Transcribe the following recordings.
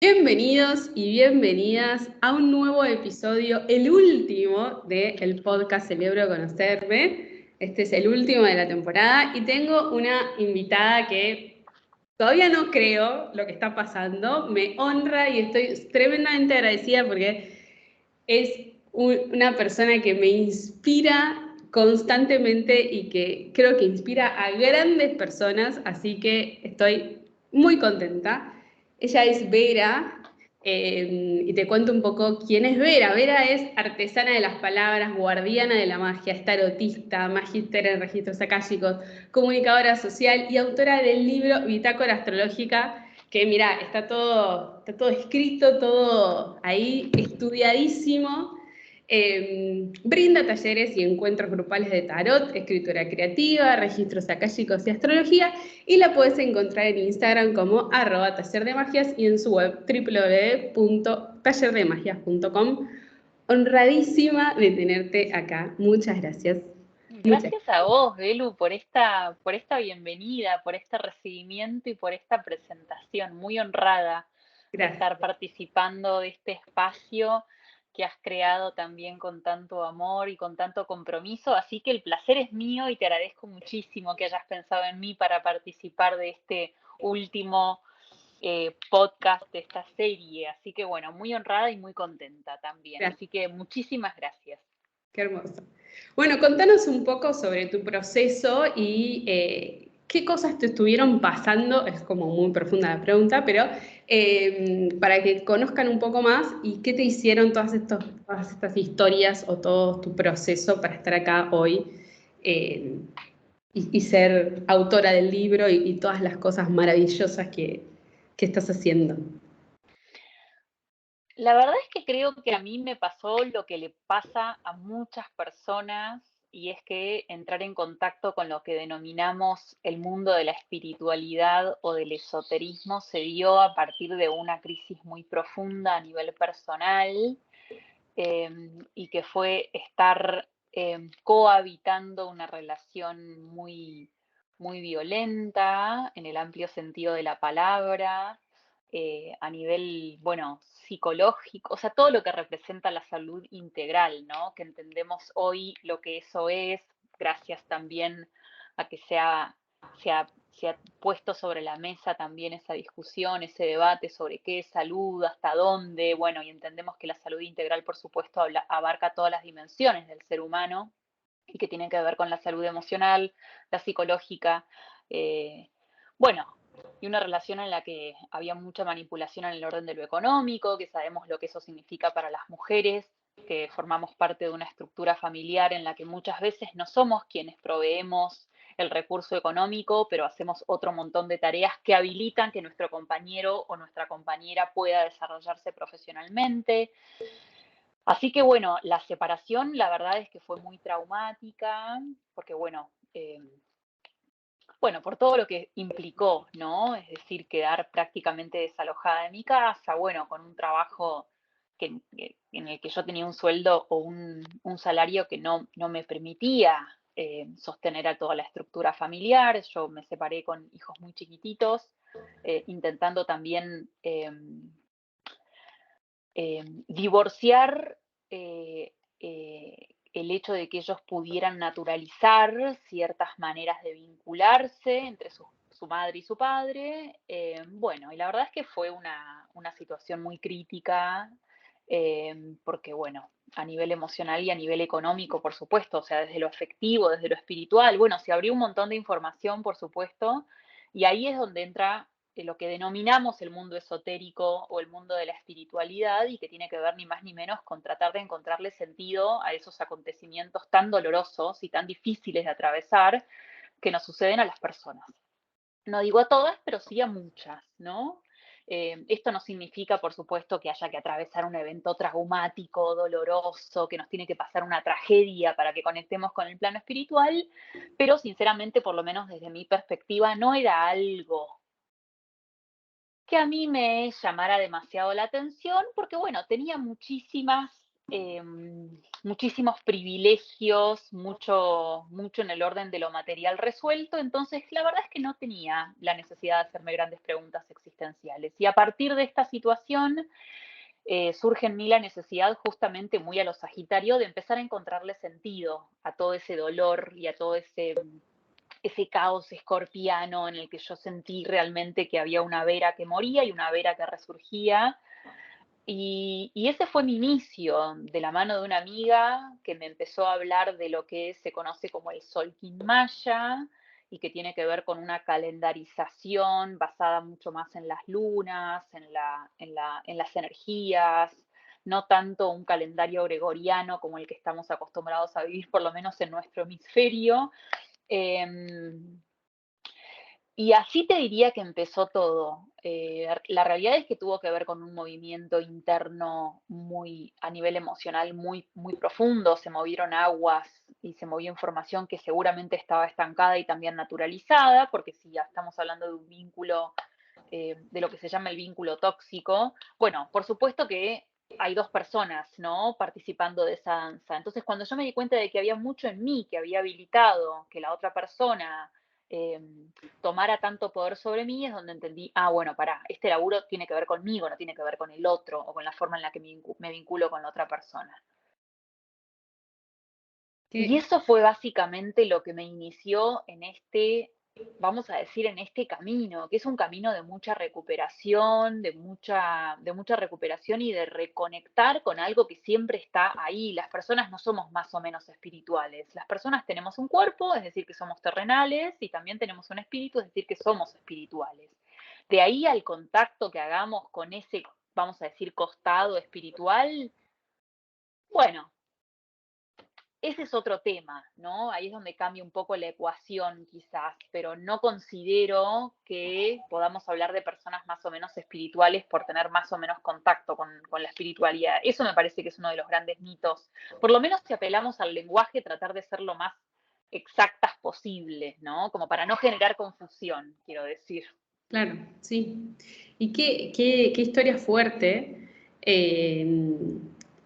Bienvenidos y bienvenidas a un nuevo episodio, el último del podcast Celebro Conocerme. Este es el último de la temporada y tengo una invitada que todavía no creo lo que está pasando. Me honra y estoy tremendamente agradecida porque es una persona que me inspira constantemente y que creo que inspira a grandes personas, así que estoy muy contenta. Ella es Vera, y te cuento un poco quién es Vera. Vera es artesana de las palabras, guardiana de la magia, es tarotista, magíster en registros akáshicos, comunicadora social y autora del libro Bitácora Astrológica, que mira, está todo escrito, todo ahí estudiadísimo. Brinda talleres y encuentros grupales de tarot, escritura creativa, registros akáshicos y astrología, y la puedes encontrar en Instagram como @tallerdemagias y en su web www.tallerdemagias.com. Honradísima de tenerte acá. Muchas gracias. Muchas Gracias a vos, Belu, por esta bienvenida, por este recibimiento y por esta presentación. Muy honrada de estar gracias. participando de este espacio que has creado también con tanto amor y con tanto compromiso. Así que el placer es mío y te agradezco muchísimo que hayas pensado en mí para participar de este último podcast de esta serie. Así que bueno, muy honrada y muy contenta también. Gracias. Así que muchísimas gracias. Qué hermoso. Bueno, contanos un poco sobre tu proceso y qué cosas te estuvieron pasando, es como muy profunda la pregunta, pero para que conozcan un poco más y qué te hicieron todas estas historias o todo tu proceso para estar acá hoy, eh, y ser autora del libro y todas las cosas maravillosas que estás haciendo. La verdad es que creo que a mí me pasó lo que le pasa a muchas personas y es que entrar en contacto con lo que denominamos el mundo de la espiritualidad o del esoterismo se dio a partir de una crisis muy profunda a nivel personal, y que fue estar cohabitando una relación muy violenta en el amplio sentido de la palabra, a nivel, bueno, psicológico, o sea, todo lo que representa la salud integral, ¿no? Que entendemos hoy lo que eso es, gracias también a que se ha puesto sobre la mesa también esa discusión, ese debate sobre qué es salud, hasta dónde, bueno, y entendemos que la salud integral, por supuesto, abarca todas las dimensiones del ser humano y que tienen que ver con la salud emocional, la psicológica, eh, bueno, y una relación en la que había mucha manipulación en el orden de lo económico, que sabemos lo que eso significa para las mujeres, que formamos parte de una estructura familiar en la que muchas veces no somos quienes proveemos el recurso económico, pero hacemos otro montón de tareas que habilitan que nuestro compañero o nuestra compañera pueda desarrollarse profesionalmente. Así que bueno, la separación la verdad es que fue muy traumática, porque bueno, por todo lo que implicó, ¿no? Es decir, quedar prácticamente desalojada de mi casa, bueno, con un trabajo en el que yo tenía un sueldo o un salario que no me permitía sostener a toda la estructura familiar. Yo me separé con hijos muy chiquititos, intentando también divorciar el hecho de que ellos pudieran naturalizar ciertas maneras de vincularse entre su madre y su padre. Bueno, y la verdad es que fue una situación muy crítica, porque bueno, a nivel emocional y a nivel económico, por supuesto, o sea, desde lo afectivo, desde lo espiritual, bueno, se abrió un montón de información, por supuesto, y ahí es donde entra lo que denominamos el mundo esotérico o el mundo de la espiritualidad y que tiene que ver ni más ni menos con tratar de encontrarle sentido a esos acontecimientos tan dolorosos y tan difíciles de atravesar que nos suceden a las personas. No digo a todas, pero sí a muchas, ¿no? Esto no significa, por supuesto, que haya que atravesar un evento traumático, doloroso, que nos tiene que pasar una tragedia para que conectemos con el plano espiritual, pero sinceramente, por lo menos desde mi perspectiva, no era algo que a mí me llamara demasiado la atención, porque bueno, tenía muchísimas muchísimos privilegios, mucho en el orden de lo material resuelto, entonces la verdad es que no tenía la necesidad de hacerme grandes preguntas existenciales. Y a partir de esta situación surge en mí la necesidad, justamente muy a lo Sagitario, de empezar a encontrarle sentido a todo ese dolor y a todo ese caos escorpiano en el que yo sentí realmente que había una Vera que moría y una Vera que resurgía. Y ese fue mi inicio, de la mano de una amiga que me empezó a hablar de lo que se conoce como el Solkin Maya y que tiene que ver con una calendarización basada mucho más en las lunas, en las energías, no tanto un calendario gregoriano como el que estamos acostumbrados a vivir, por lo menos en nuestro hemisferio. Em, y así te diría que empezó todo. La realidad es que tuvo que ver con un movimiento interno muy, a nivel emocional, muy profundo. Se movieron aguas y se movió información que seguramente estaba estancada y también naturalizada, porque si ya estamos hablando de un vínculo, de lo que se llama el vínculo tóxico, bueno, por supuesto que hay dos personas, ¿no? Participando de esa danza. Entonces, cuando yo me di cuenta de que había mucho en mí que había habilitado que la otra persona eh, tomara tanto poder sobre mí, es donde entendí, bueno, pará, este laburo tiene que ver conmigo, no tiene que ver con el otro o con la forma en la que me vinculo con la otra persona. Y Que, eso fue básicamente lo que me inició en este, vamos a decir, en este camino, que es un camino de mucha recuperación, de mucha recuperación y de reconectar con algo que siempre está ahí. Las personas no somos más o menos espirituales. Las personas tenemos un cuerpo, es decir, que somos terrenales, y también tenemos un espíritu, es decir, que somos espirituales. De ahí al contacto que hagamos con ese, vamos a decir, costado espiritual, bueno, ese es otro tema, ¿no? Ahí es donde cambia un poco la ecuación quizás, pero no considero que podamos hablar de personas más o menos espirituales por tener más o menos contacto con la espiritualidad. Eso me parece que es uno de los grandes mitos. Por lo menos si apelamos al lenguaje, tratar de ser lo más exactas posible, ¿no? Como para no generar confusión, quiero decir. claro, sí. Y qué historia fuerte. eh,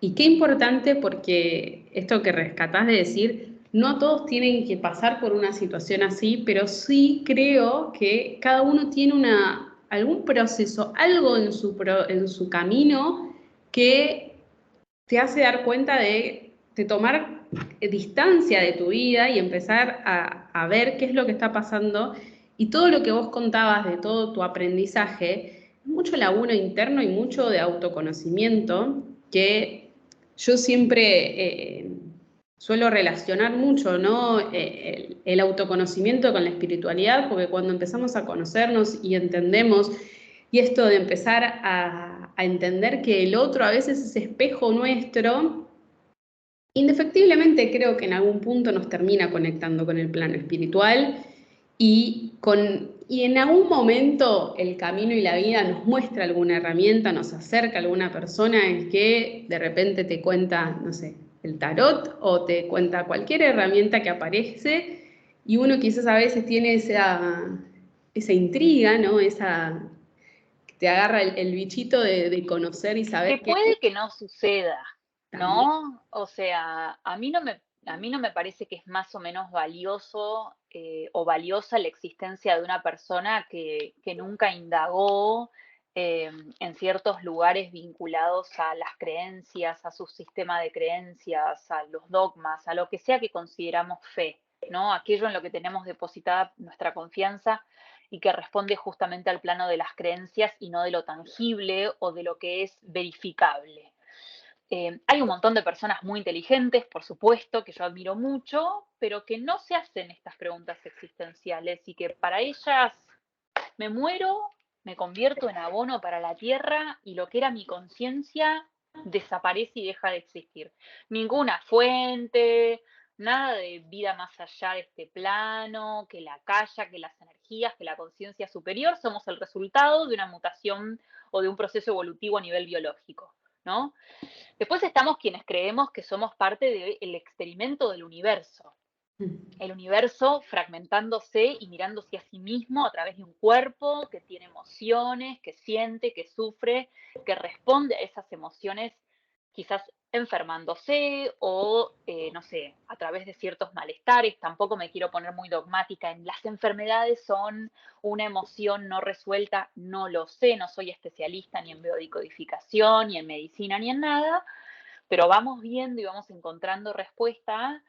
y qué importante porque esto que rescatás de decir, no todos tienen que pasar por una situación así, pero sí creo que cada uno tiene algún proceso, algo en su camino que te hace dar cuenta de tomar distancia de tu vida y empezar a ver qué es lo que está pasando. Y todo lo que vos contabas de todo tu aprendizaje, mucho laburo interno y mucho de autoconocimiento, que yo siempre suelo relacionar mucho, ¿no? El autoconocimiento con la espiritualidad, porque cuando empezamos a conocernos y entendemos, y esto de empezar a entender que el otro a veces es espejo nuestro, indefectiblemente creo que en algún punto nos termina conectando con el plano espiritual y en algún momento el camino y la vida nos muestra alguna herramienta, nos acerca a alguna persona en que de repente te cuenta, no sé, el tarot o te cuenta cualquier herramienta que aparece y uno quizás a veces tiene esa intriga, ¿no? Esa que te agarra el bichito de conocer y saber Que qué puede que no suceda, también. ¿no? O sea, a mí no me parece que es más o menos valioso o valiosa la existencia de una persona que nunca indagó en ciertos lugares vinculados a las creencias, a su sistema de creencias, a los dogmas, a lo que sea que consideramos fe, ¿no? Aquello en lo que tenemos depositada nuestra confianza y que responde justamente al plano de las creencias y no de lo tangible o de lo que es verificable. Hay un montón de personas muy inteligentes, por supuesto, que yo admiro mucho, pero que no se hacen estas preguntas existenciales y que para ellas me muero, me convierto en abono para la tierra y lo que era mi conciencia desaparece y deja de existir. Ninguna fuente, nada de vida más allá de este plano, que la calla, que las energías, que la conciencia superior, somos el resultado de una mutación o de un proceso evolutivo a nivel biológico, ¿no? Después estamos quienes creemos que somos parte del experimento del universo, el universo fragmentándose y mirándose a sí mismo a través de un cuerpo que tiene emociones, que siente, que sufre, que responde a esas emociones quizás enfermándose o, no sé, a través de ciertos malestares. Tampoco me quiero poner muy dogmática en las enfermedades son una emoción no resuelta, no lo sé, no soy especialista ni en biodecodificación, ni en medicina, ni en nada, pero vamos viendo y vamos encontrando respuesta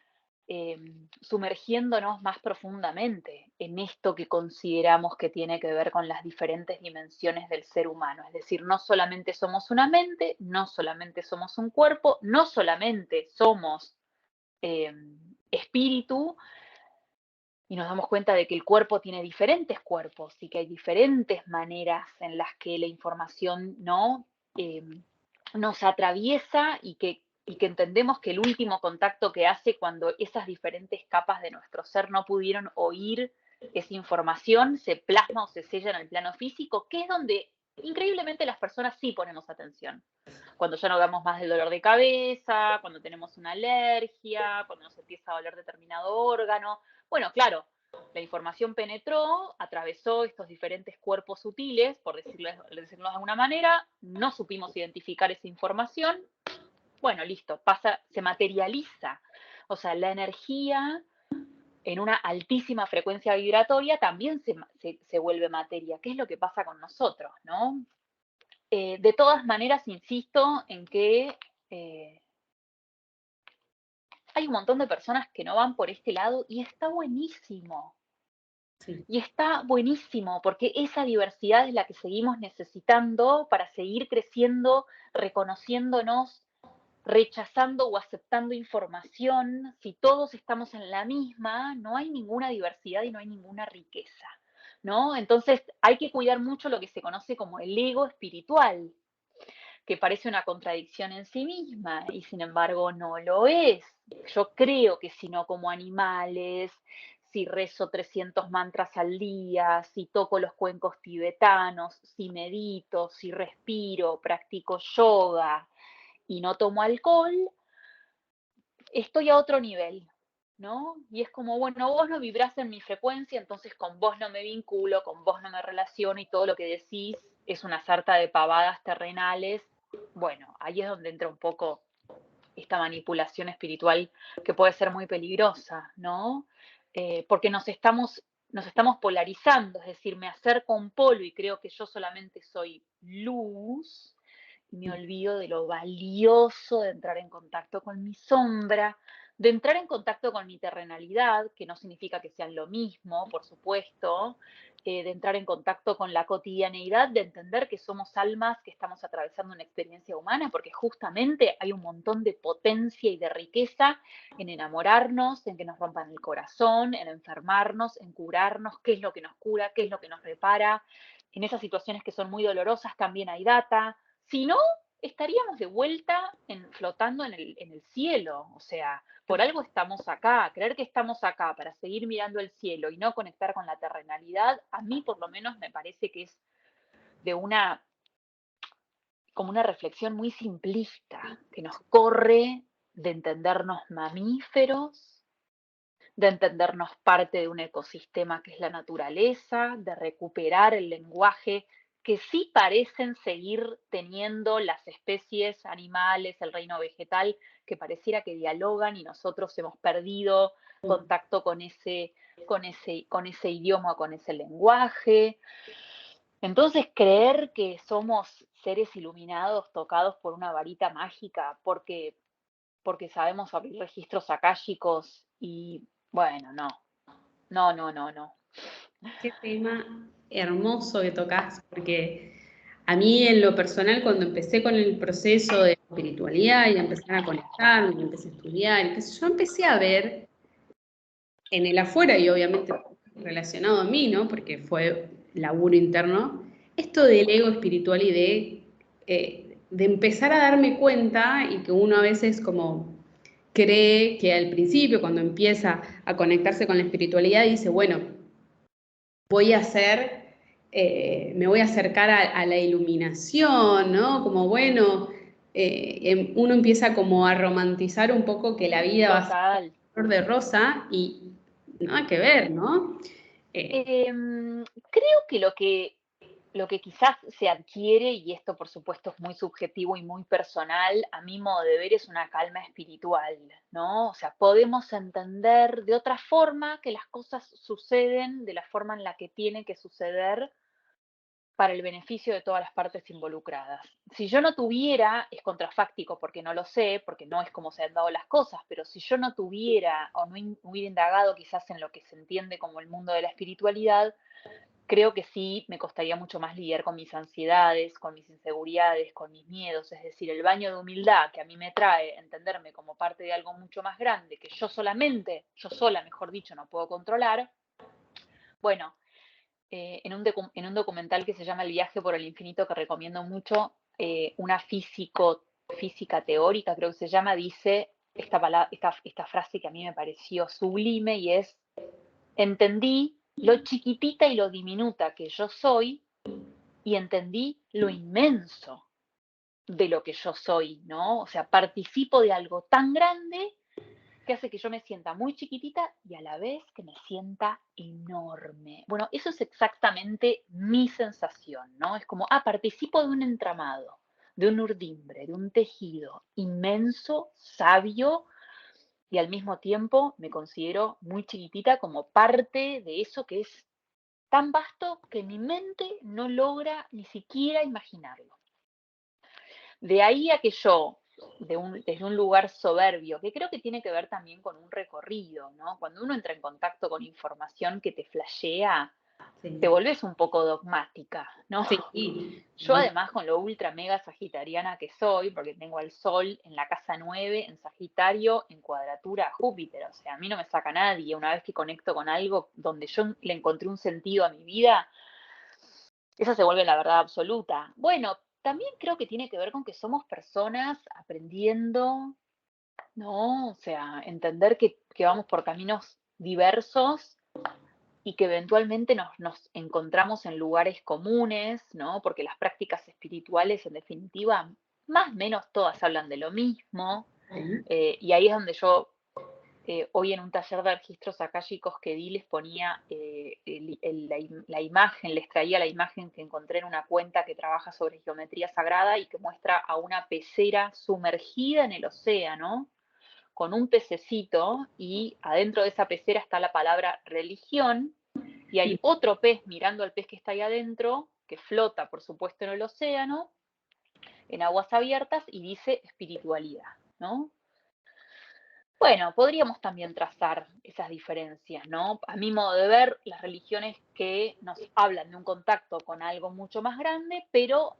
sumergiéndonos más profundamente en esto que consideramos que tiene que ver con las diferentes dimensiones del ser humano. Es decir, no solamente somos una mente, no solamente somos un cuerpo, no solamente somos espíritu, y nos damos cuenta de que el cuerpo tiene diferentes cuerpos y que hay diferentes maneras en las que la información no nos atraviesa y que entendemos que el último contacto que hace cuando esas diferentes capas de nuestro ser no pudieron oír esa información se plasma o se sella en el plano físico, que es donde increíblemente las personas sí ponemos atención. Cuando ya no hablamos más del dolor de cabeza, cuando tenemos una alergia, cuando nos empieza a doler determinado órgano. Bueno, claro, la información penetró, atravesó estos diferentes cuerpos sutiles, por decirlo de alguna manera, no supimos identificar esa información. Bueno, listo, pasa, se materializa. O sea, la energía en una altísima frecuencia vibratoria también se vuelve materia. ¿Qué es lo que pasa con nosotros, no? De todas maneras, insisto en que hay un montón de personas que no van por este lado y está buenísimo. Sí. Y está buenísimo porque esa diversidad es la que seguimos necesitando para seguir creciendo, reconociéndonos, rechazando o aceptando información. Si todos estamos en la misma, no hay ninguna diversidad y no hay ninguna riqueza, ¿no? Entonces hay que cuidar mucho lo que se conoce como el ego espiritual, que parece una contradicción en sí misma y sin embargo no lo es. Yo creo que si no como animales, si rezo 300 mantras al día, si toco los cuencos tibetanos, si medito, si respiro, practico yoga y no tomo alcohol, estoy a otro nivel, ¿no? Y es como, bueno, vos no vibrás en mi frecuencia, entonces con vos no me vinculo, con vos no me relaciono y todo lo que decís es una sarta de pavadas terrenales. Bueno, ahí es donde entra un poco esta manipulación espiritual que puede ser muy peligrosa, ¿no? Porque nos estamos polarizando, es decir, me acerco a un polo y creo que yo solamente soy luz, y me olvido de lo valioso de entrar en contacto con mi sombra, de entrar en contacto con mi terrenalidad, que no significa que sean lo mismo, por supuesto, de entrar en contacto con la cotidianeidad, de entender que somos almas que estamos atravesando una experiencia humana, porque justamente hay un montón de potencia y de riqueza en enamorarnos, en que nos rompan el corazón, en enfermarnos, en curarnos, qué es lo que nos cura, qué es lo que nos repara. En esas situaciones que son muy dolorosas también hay data. Si no, estaríamos de vuelta flotando en el cielo. O sea, por algo estamos acá. Creer que estamos acá para seguir mirando el cielo y no conectar con la terrenalidad, a mí por lo menos me parece que es de como una reflexión muy simplista, que nos corre de entendernos mamíferos, de entendernos parte de un ecosistema que es la naturaleza, de recuperar el lenguaje que sí parecen seguir teniendo las especies animales, el reino vegetal, que pareciera que dialogan y nosotros hemos perdido contacto con ese idioma, con ese lenguaje. Entonces, creer que somos seres iluminados tocados por una varita mágica porque sabemos abrir registros akáshicos y bueno, no, no, no, no, no. Qué tema hermoso que tocas, porque a mí en lo personal cuando empecé con el proceso de espiritualidad y empezar a conectarme, y empecé a estudiar, y qué sé yo, empecé a ver en el afuera y obviamente relacionado a mí, ¿no? Porque fue laburo interno, esto del ego espiritual y de empezar a darme cuenta y que uno a veces como cree que al principio, cuando empieza a conectarse con la espiritualidad, dice, bueno, voy a hacer, me voy a acercar a la iluminación, ¿no? Como bueno, uno empieza como a romantizar un poco que la vida va a ser Total. color de rosa y nada que ver, ¿no? Creo que lo que quizás se adquiere, y esto por supuesto es muy subjetivo y muy personal, a mi modo de ver es una calma espiritual, ¿no? O sea, podemos entender de otra forma que las cosas suceden de la forma en la que tienen que suceder para el beneficio de todas las partes involucradas. Si yo no tuviera, es contrafáctico porque no lo sé, porque no es como se han dado las cosas, pero si yo no tuviera o no hubiera indagado quizás en lo que se entiende como el mundo de la espiritualidad, creo que sí me costaría mucho más lidiar con mis ansiedades, con mis inseguridades, con mis miedos. Es decir, el baño de humildad que a mí me trae entenderme como parte de algo mucho más grande que yo solamente, yo sola, mejor dicho, no puedo controlar. Bueno, en un documental que se llama El viaje por el infinito, que recomiendo mucho, una física teórica, creo que se llama, dice esta frase que a mí me pareció sublime y es: entendí lo chiquitita y lo diminuta que yo soy y entendí lo inmenso de lo que yo soy, ¿no? O sea, participo de algo tan grande que hace que yo me sienta muy chiquitita y a la vez que me sienta enorme. Bueno, eso es exactamente mi sensación, ¿no? Es como, participo de un entramado, de un urdimbre, de un tejido inmenso, sabio, y al mismo tiempo me considero muy chiquitita como parte de eso que es tan vasto que mi mente no logra ni siquiera imaginarlo. De ahí a que yo, desde un lugar soberbio, que creo que tiene que ver también con un recorrido, ¿no? Cuando uno entra en contacto con información que te flashea, te Sí. volvés un poco dogmática, ¿no? Sí. Yo además, con lo ultra mega sagitariana que soy, porque tengo al Sol en la casa 9 en Sagitario, en cuadratura a Júpiter, o sea, a mí no me saca nadie. Una vez que conecto con algo donde yo le encontré un sentido a mi vida, esa se vuelve la verdad absoluta. Bueno, también creo que tiene que ver con que somos personas aprendiendo, ¿no? O sea, entender que vamos por caminos diversos y que eventualmente nos encontramos en lugares comunes, ¿no? Porque las prácticas espirituales, en definitiva, más o menos todas hablan de lo mismo. Sí. Y ahí es donde yo, hoy en un taller de registros akáshicos que di, les ponía la imagen, les traía la imagen que encontré en una cuenta que trabaja sobre geometría sagrada y que muestra a una pecera sumergida en el océano con un pececito, y adentro de esa pecera está la palabra religión, y hay otro pez mirando al pez que está ahí adentro, que flota, por supuesto, en el océano, en aguas abiertas, y dice espiritualidad, ¿no? Bueno, podríamos también trazar esas diferencias, ¿no? A mi modo de ver, las religiones que nos hablan de un contacto con algo mucho más grande, pero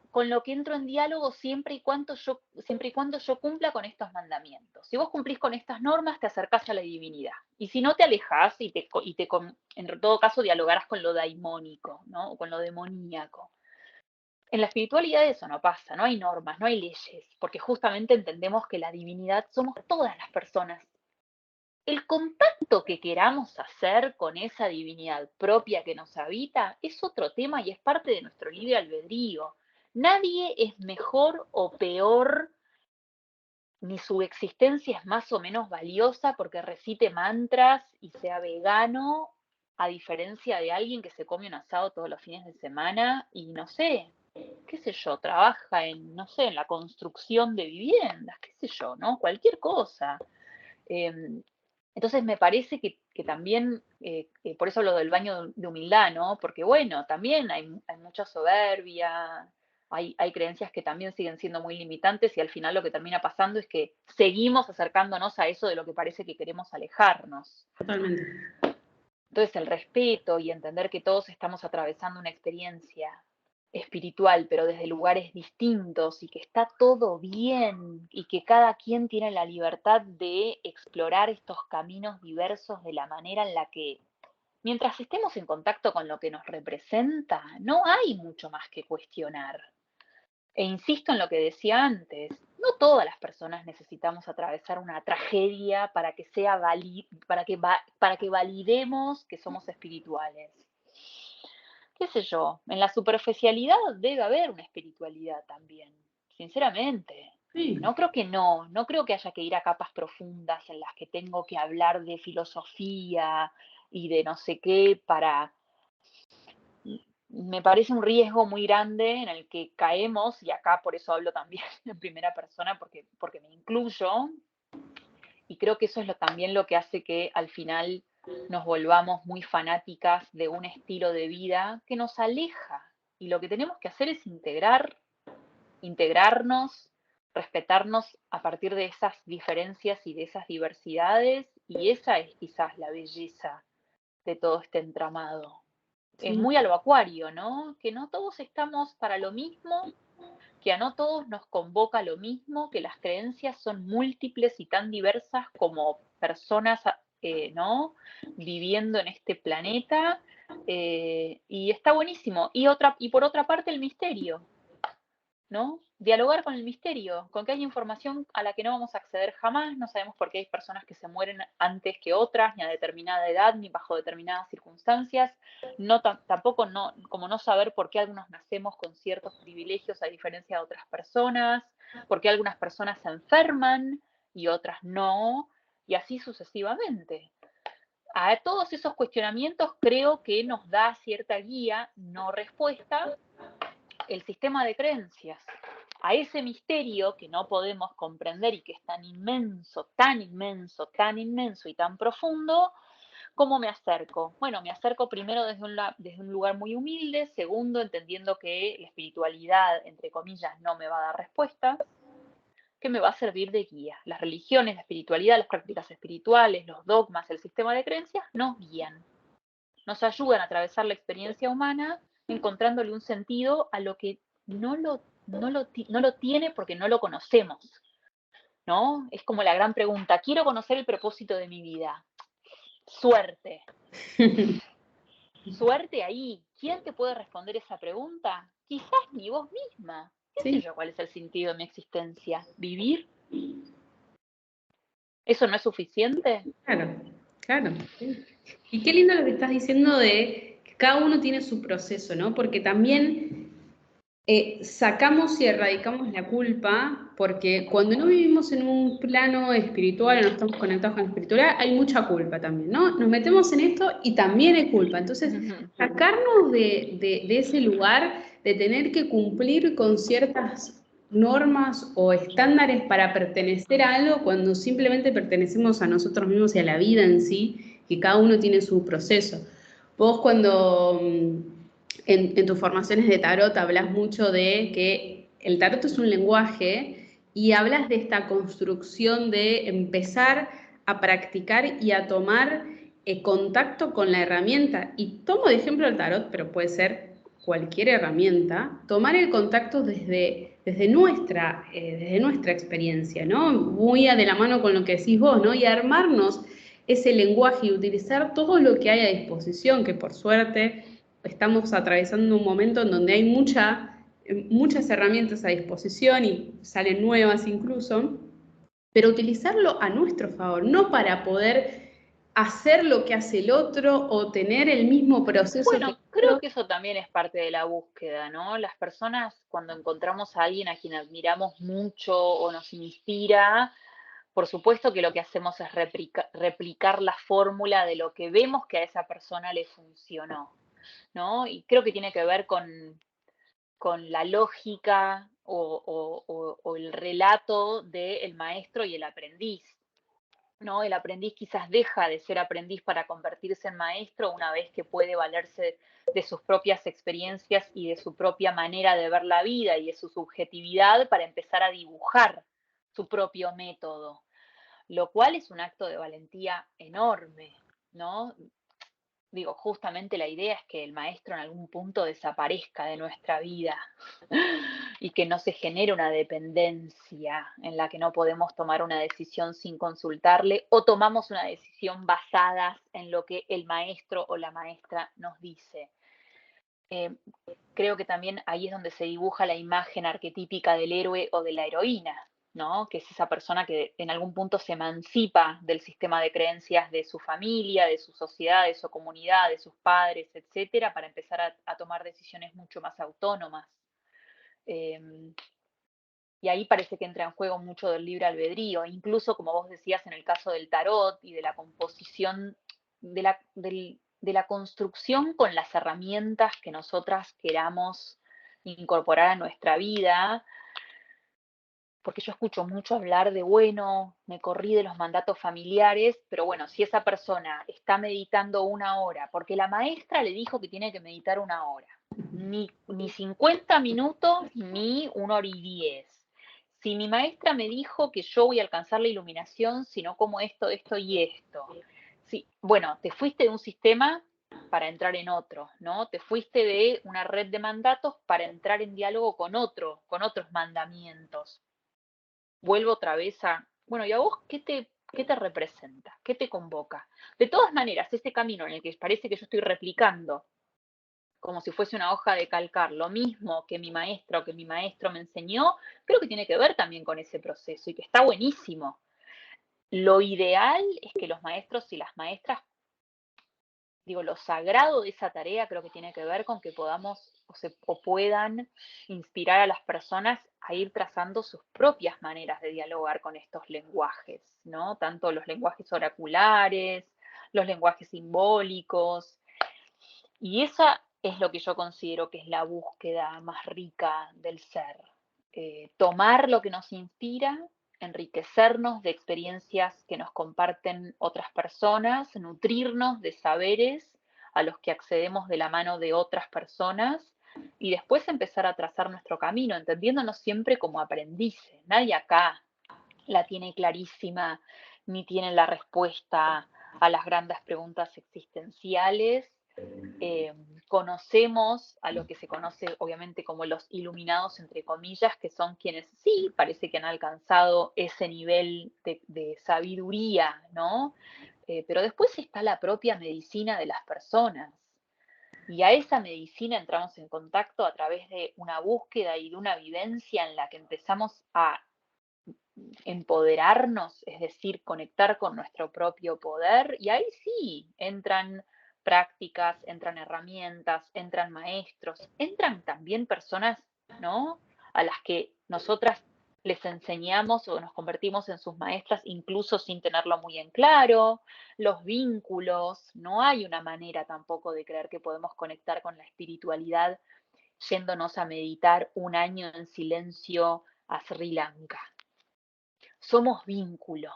con lo que entro en diálogo siempre y cuando yo cumpla con estos mandamientos. Si vos cumplís con estas normas, te acercás a la divinidad. Y si no, te alejás en todo caso dialogarás con lo daimónico, ¿no? O con lo demoníaco. En la espiritualidad eso no pasa, no hay normas, no hay leyes, porque justamente entendemos que la divinidad somos todas las personas. El contacto que queramos hacer con esa divinidad propia que nos habita es otro tema y es parte de nuestro libre albedrío. Nadie es mejor o peor, ni su existencia es más o menos valiosa porque recite mantras y sea vegano, a diferencia de alguien que se come un asado todos los fines de semana y no sé, qué sé yo, trabaja en, no sé, en la construcción de viviendas, qué sé yo, ¿no? Cualquier cosa. Entonces me parece que también, por eso lo del baño de humildad, ¿no? Porque bueno, también hay mucha soberbia, hay creencias que también siguen siendo muy limitantes y al final lo que termina pasando es que seguimos acercándonos a eso de lo que parece que queremos alejarnos. Totalmente. Entonces el respeto y entender que todos estamos atravesando una experiencia espiritual, pero desde lugares distintos y que está todo bien y que cada quien tiene la libertad de explorar estos caminos diversos de la manera en la que, mientras estemos en contacto con lo que nos representa, no hay mucho más que cuestionar. E insisto en lo que decía antes, no todas las personas necesitamos atravesar una tragedia para que para que validemos que somos espirituales. Qué sé yo, en la superficialidad debe haber una espiritualidad también, sinceramente. Sí. No creo que no creo que haya que ir a capas profundas en las que tengo que hablar de filosofía y de no sé qué para me parece un riesgo muy grande en el que caemos, y acá por eso hablo también en primera persona, porque me incluyo, y creo que eso es también lo que hace que al final nos volvamos muy fanáticas de un estilo de vida que nos aleja. Y lo que tenemos que hacer es integrarnos, respetarnos a partir de esas diferencias y de esas diversidades, y esa es quizás la belleza de todo este entramado. Es Sí, muy a lo Acuario, ¿no? Que no todos estamos para lo mismo, que a no todos nos convoca lo mismo, que las creencias son múltiples y tan diversas como personas, ¿no? Viviendo en este planeta, y está buenísimo. Y por otra parte el misterio, ¿no? Dialogar con el misterio, con que hay información a la que no vamos a acceder jamás, no sabemos por qué hay personas que se mueren antes que otras, ni a determinada edad, ni bajo determinadas circunstancias, no, tampoco no, como no saber por qué algunos nacemos con ciertos privilegios a diferencia de otras personas, por qué algunas personas se enferman y otras no, y así sucesivamente. A todos esos cuestionamientos creo que nos da cierta guía, no respuesta, el sistema de creencias, a ese misterio que no podemos comprender y que es tan inmenso, tan inmenso, tan inmenso y tan profundo. ¿Cómo me acerco? Bueno, me acerco primero desde un lugar muy humilde, segundo, entendiendo que la espiritualidad, entre comillas, no me va a dar respuestas, que me va a servir de guía. Las religiones, la espiritualidad, las prácticas espirituales, los dogmas, el sistema de creencias nos guían, nos ayudan a atravesar la experiencia humana encontrándole un sentido a lo que no lo tiene porque no lo conocemos, ¿no? Es como la gran pregunta, quiero conocer el propósito de mi vida. Suerte, suerte ahí. ¿Quién te puede responder esa pregunta? Quizás ni vos misma. ¿Qué sé sí, yo cuál es el sentido de mi existencia? ¿Vivir? ¿Eso no es suficiente? claro, claro. Sí. Y qué lindo lo que estás diciendo de que cada uno tiene su proceso, ¿no? Porque también sacamos y erradicamos la culpa, porque cuando no vivimos en un plano espiritual o no estamos conectados con la espiritualidad, hay mucha culpa también, ¿no? Nos metemos en esto y también hay culpa. Entonces, sacarnos de ese lugar de tener que cumplir con ciertas normas o estándares para pertenecer a algo cuando simplemente pertenecemos a nosotros mismos y a la vida en sí, que cada uno tiene su proceso. Vos cuando en tus formaciones de tarot hablas mucho de que el tarot es un lenguaje y hablas de esta construcción de empezar a practicar y a tomar contacto con la herramienta. Y tomo de ejemplo el tarot, pero puede ser cualquier herramienta, tomar el contacto desde nuestra experiencia, ¿no? Muy de la mano con lo que decís vos, ¿no? Y armarnos ese lenguaje y utilizar todo lo que hay a disposición, que por suerte estamos atravesando un momento en donde hay muchas herramientas a disposición y salen nuevas incluso, pero utilizarlo a nuestro favor, no para poder hacer lo que hace el otro o tener el mismo proceso que Bueno, el creo otro. que eso también es parte de la búsqueda, ¿no? Las personas, cuando encontramos a alguien a quien admiramos mucho o nos inspira, por supuesto que lo que hacemos es replicar la fórmula de lo que vemos que a esa persona le funcionó, ¿no? Y creo que tiene que ver con la lógica o el relato del maestro y el aprendiz, ¿no? El aprendiz quizás deja de ser aprendiz para convertirse en maestro una vez que puede valerse de sus propias experiencias y de su propia manera de ver la vida y de su subjetividad para empezar a dibujar su propio método, lo cual es un acto de valentía enorme, ¿no? Digo, justamente la idea es que el maestro en algún punto desaparezca de nuestra vida y que no se genere una dependencia en la que no podemos tomar una decisión sin consultarle o tomamos una decisión basada en lo que el maestro o la maestra nos dice. Eh, Creo que también ahí es donde se dibuja la imagen arquetípica del héroe o de la heroína, ¿no? Que es esa persona que en algún punto se emancipa del sistema de creencias de su familia, de su sociedad, de su comunidad, de sus padres, etcétera, para empezar a tomar decisiones mucho más autónomas. Eh, y ahí parece que entra en juego mucho del libre albedrío, incluso como vos decías en el caso del tarot y de la composición, de la construcción con las herramientas que nosotras queramos incorporar a nuestra vida, porque yo escucho mucho hablar de, bueno, me corrí de los mandatos familiares, pero bueno, si esa persona está meditando 1 hora, porque la maestra le dijo que tiene que meditar 1 hora, ni 50 minutos, ni 1 hora y 10. Si mi maestra me dijo que yo voy a alcanzar la iluminación, sino como esto, esto y esto. Sí, bueno, te fuiste de un sistema para entrar en otro, ¿no? Te fuiste de una red de mandatos para entrar en diálogo con otros mandamientos. Vuelvo otra vez a, bueno, ¿y a vos qué te representa? ¿Qué te convoca? De todas maneras, ese camino en el que parece que yo estoy replicando, como si fuese una hoja de calcar, lo mismo que mi maestra o que mi maestro me enseñó, creo que tiene que ver también con ese proceso y que está buenísimo. Lo ideal es que los maestros y las maestras, digo, lo sagrado de esa tarea creo que tiene que ver con que podamos o puedan inspirar a las personas a ir trazando sus propias maneras de dialogar con estos lenguajes, ¿no? Tanto los lenguajes oraculares, los lenguajes simbólicos. Y esa es lo que yo considero que es la búsqueda más rica del ser. Tomar lo que nos inspira, enriquecernos de experiencias que nos comparten otras personas, nutrirnos de saberes a los que accedemos de la mano de otras personas y después empezar a trazar nuestro camino, entendiéndonos siempre como aprendices. Nadie acá la tiene clarísima ni tiene la respuesta a las grandes preguntas existenciales. Conocemos a lo que se conoce obviamente como los iluminados, entre comillas, que son quienes sí parece que han alcanzado ese nivel de sabiduría, ¿no? Pero después está la propia medicina de las personas. Y a esa medicina entramos en contacto a través de una búsqueda y de una vivencia en la que empezamos a empoderarnos, es decir, conectar con nuestro propio poder, y ahí sí entran prácticas, entran herramientas, entran maestros, entran también personas, ¿no? A las que nosotras les enseñamos o nos convertimos en sus maestras incluso sin tenerlo muy en claro, los vínculos, no hay una manera tampoco de creer que podemos conectar con la espiritualidad yéndonos a meditar 1 año en silencio a Sri Lanka. Somos vínculo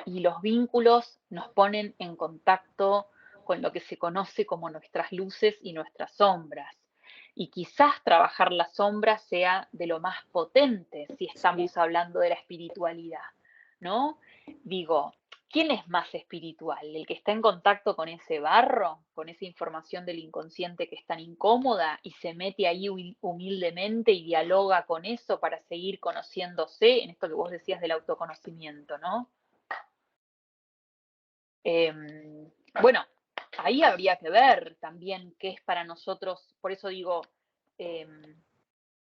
y los vínculos nos ponen en contacto con lo que se conoce como nuestras luces y nuestras sombras. Y quizás trabajar las sombras sea de lo más potente si estamos hablando de la espiritualidad, ¿no? Digo, ¿quién es más espiritual? ¿El que está en contacto con ese barro, con esa información del inconsciente que es tan incómoda y se mete ahí humildemente y dialoga con eso para seguir conociéndose, en esto que vos decías del autoconocimiento, ¿no? Bueno, ahí habría que ver también qué es para nosotros, por eso digo,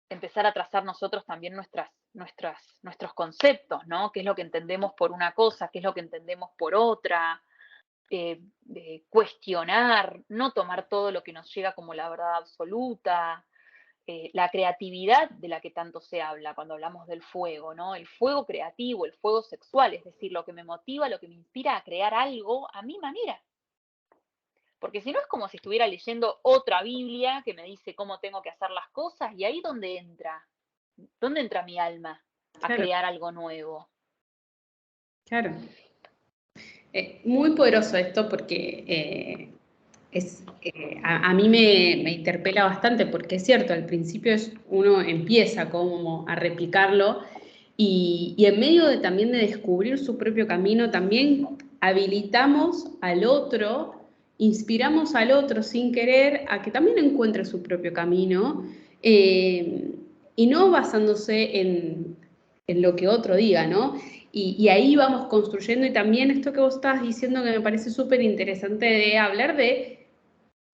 empezar a trazar nosotros también nuestros conceptos, ¿no? ¿Qué es lo que entendemos por una cosa? ¿Qué es lo que entendemos por otra? Cuestionar, no tomar todo lo que nos llega como la verdad absoluta. La creatividad de la que tanto se habla cuando hablamos del fuego, ¿no? El fuego creativo, el fuego sexual, es decir, lo que me motiva, lo que me inspira a crear algo a mi manera. Porque si no es como si estuviera leyendo otra Biblia que me dice cómo tengo que hacer las cosas y ahí ¿dónde entra mi alma a Claro, crear algo nuevo? claro. Muy poderoso esto porque a mí me interpela bastante porque es cierto, al principio uno empieza como a replicarlo y en medio también de descubrir su propio camino, también habilitamos al otro, inspiramos al otro sin querer a que también encuentre su propio camino eh, y no basándose en lo que otro diga, ¿no? Y ahí vamos construyendo y también esto que vos estabas diciendo que me parece súper interesante de hablar de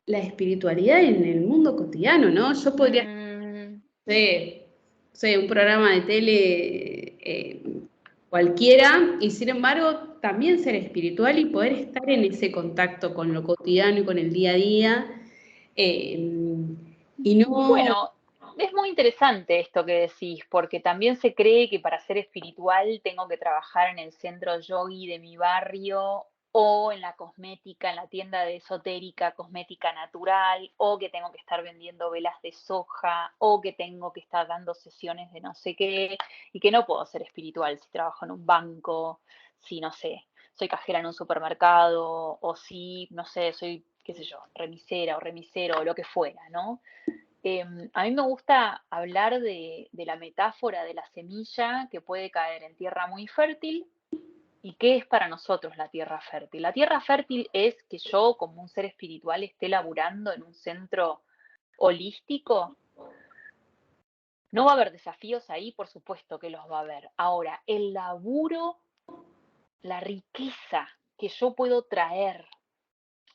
la espiritualidad en el mundo cotidiano, ¿no? Yo podría sé, un programa de tele cualquiera y sin embargo también ser espiritual y poder estar en ese contacto con lo cotidiano y con el día a día y no, Bueno, es muy interesante esto que decís, porque también se cree que para ser espiritual tengo que trabajar en el centro yogi de mi barrio o en la cosmética, en la tienda de esotérica, cosmética natural, o que tengo que estar vendiendo velas de soja, o que tengo que estar dando sesiones de no sé qué, y que no puedo ser espiritual si trabajo en un banco, si no sé, soy cajera en un supermercado, o si, no sé, soy, qué sé yo, remisera o remisero, o lo que fuera, ¿no? A mí me gusta hablar de la metáfora de la semilla que puede caer en tierra muy fértil. ¿Y qué es para nosotros la tierra fértil? La tierra fértil es que yo, como un ser espiritual, esté laburando en un centro holístico. ¿No va a haber desafíos ahí? Por supuesto que los va a haber. Ahora, el laburo, la riqueza que yo puedo traer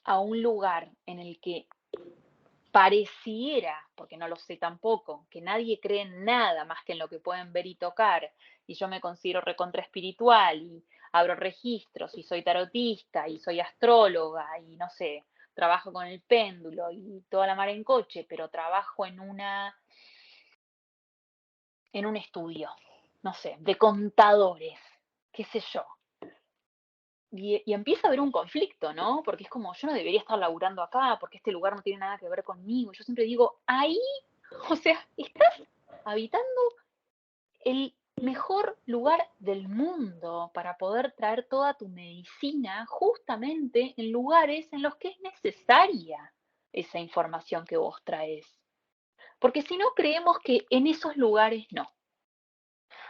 a un lugar en el que pareciera, porque no lo sé tampoco, que nadie cree en nada más que en lo que pueden ver y tocar, y yo me considero recontra espiritual y abro registros y soy tarotista y soy astróloga y no sé, trabajo con el péndulo y toda la mar en coche, pero trabajo en un estudio, no sé, de contadores, qué sé yo. Y empieza a haber un conflicto, ¿no? Porque es como, yo no debería estar laburando acá, porque este lugar no tiene nada que ver conmigo. Yo siempre digo, ahí, o sea, estás habitando el mejor lugar del mundo para poder traer toda tu medicina justamente en lugares en los que es necesaria esa información que vos traes. Porque si no, creemos que en esos lugares no.